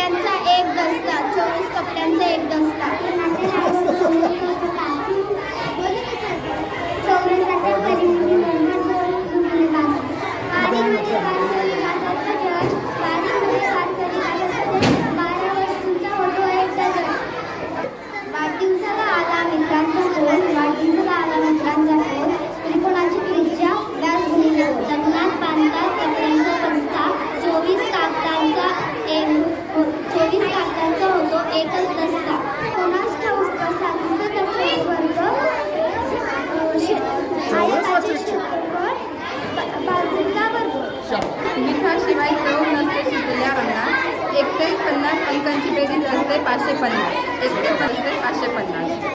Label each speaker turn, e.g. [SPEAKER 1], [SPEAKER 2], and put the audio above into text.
[SPEAKER 1] कपड्यांचा एक दस्ता, 24 कपड्यांचा एक दस्ता. वाढदिवसाला आला मित्रांचा फोन, वाढदिवसाला आला मित्रांचा फोन. त्रिकोणाची त्रिज्या व्यास गुणिले लग्नात बांधतात कपड्यांचा बस्ता. 24 कागदांचा होतो एकच दस्ता. कोणास ठाऊक कसा दिसत असेल वर्ग, आयताचे क्षेत्रफळ बाजूचा वर्ग.
[SPEAKER 2] मिठाशिवाय चव नसते शिजलेल्या अन्नात. 1 ते 50 अंकांची बेरीज असते 550. 1 ते 550.